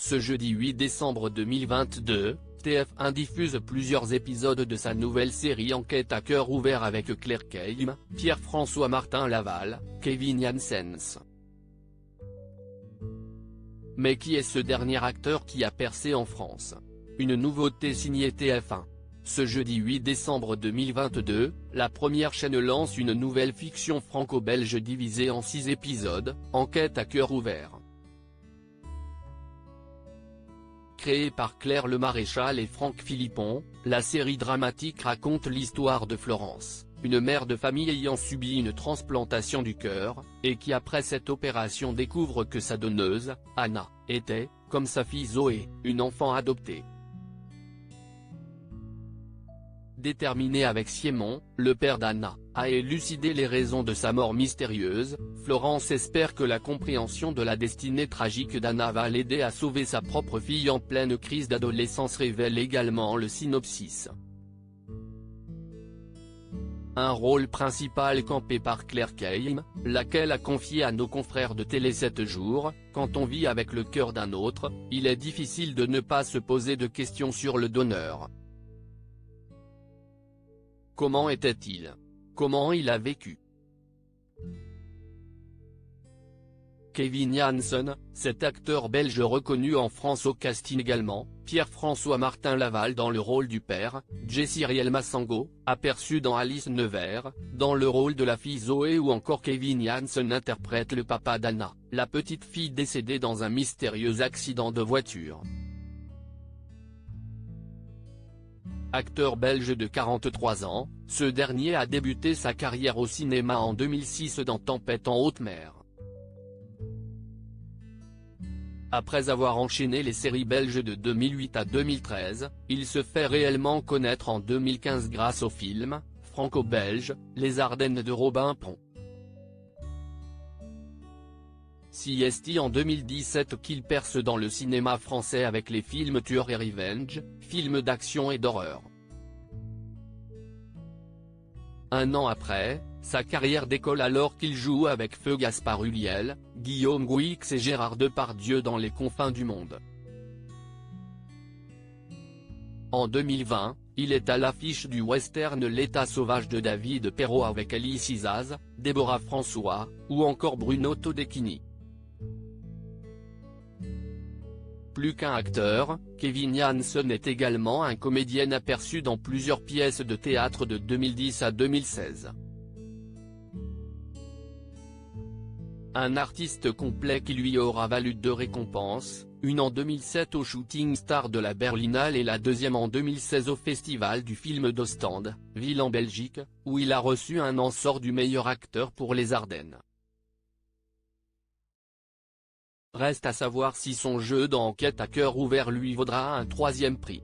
Ce jeudi 8 décembre 2022, TF1 diffuse plusieurs épisodes de sa nouvelle série Enquête à cœur ouvert avec Claire Keim, Pierre-François Martin Laval, Kevin Janssens. Mais qui est ce dernier acteur qui a percé en France? Une nouveauté signée TF1. Ce jeudi 8 décembre 2022, la première chaîne lance une nouvelle fiction franco-belge divisée en 6 épisodes, Enquête à cœur ouvert. Créée par Claire Le Maréchal et Franck Philippon, la série dramatique raconte l'histoire de Florence, une mère de famille ayant subi une transplantation du cœur, et qui après cette opération découvre que sa donneuse, Anna, était, comme sa fille Zoé, une enfant adoptée. Déterminée avec Simon, le père d'Anna, à élucider les raisons de sa mort mystérieuse, Florence espère que la compréhension de la destinée tragique d'Anna va l'aider à sauver sa propre fille en pleine crise d'adolescence, révèle également le synopsis. Un rôle principal campé par Claire Keim, laquelle a confié à nos confrères de Télé 7 jours, quand on vit avec le cœur d'un autre, il est difficile de ne pas se poser de questions sur le donneur. Comment était-il? Comment il a vécu? Kevin Janssens, cet acteur belge reconnu en France au casting également, Pierre-François Martin Laval dans le rôle du père, Jessiriel Massango, aperçu dans Alice Nevers, dans le rôle de la fille Zoé, ou encore Kevin Janssens interprète le papa d'Anna, la petite fille décédée dans un mystérieux accident de voiture. Acteur belge de 43 ans, ce dernier a débuté sa carrière au cinéma en 2006 dans Tempête en haute mer. Après avoir enchaîné les séries belges de 2008 à 2013, il se fait réellement connaître en 2015 grâce au film, franco-belge, Les Ardennes de Robin Pont. C'est en 2017 qu'il perce dans le cinéma français avec les films Tueur et Revenge, films d'action et d'horreur. Un an après, sa carrière décolle alors qu'il joue avec Feu Gaspard Ulliel, Guillaume Gouix et Gérard Depardieu dans Les confins du monde. En 2020, il est à l'affiche du western L'état sauvage de David Perrault avec Alice Isaz, Déborah François, ou encore Bruno Todekini. Plus qu'un acteur, Kevin Janssens est également un comédien aperçu dans plusieurs pièces de théâtre de 2010 à 2016. Un artiste complet qui lui aura valu 2 récompenses, une en 2007 au Shooting Star de la Berlinale et la deuxième en 2016 au Festival du film d'Ostende, ville en Belgique, où il a reçu un ensort du meilleur acteur pour Les Ardennes. Reste à savoir si son jeu dans Enquête à cœur ouvert lui vaudra un 3e prix.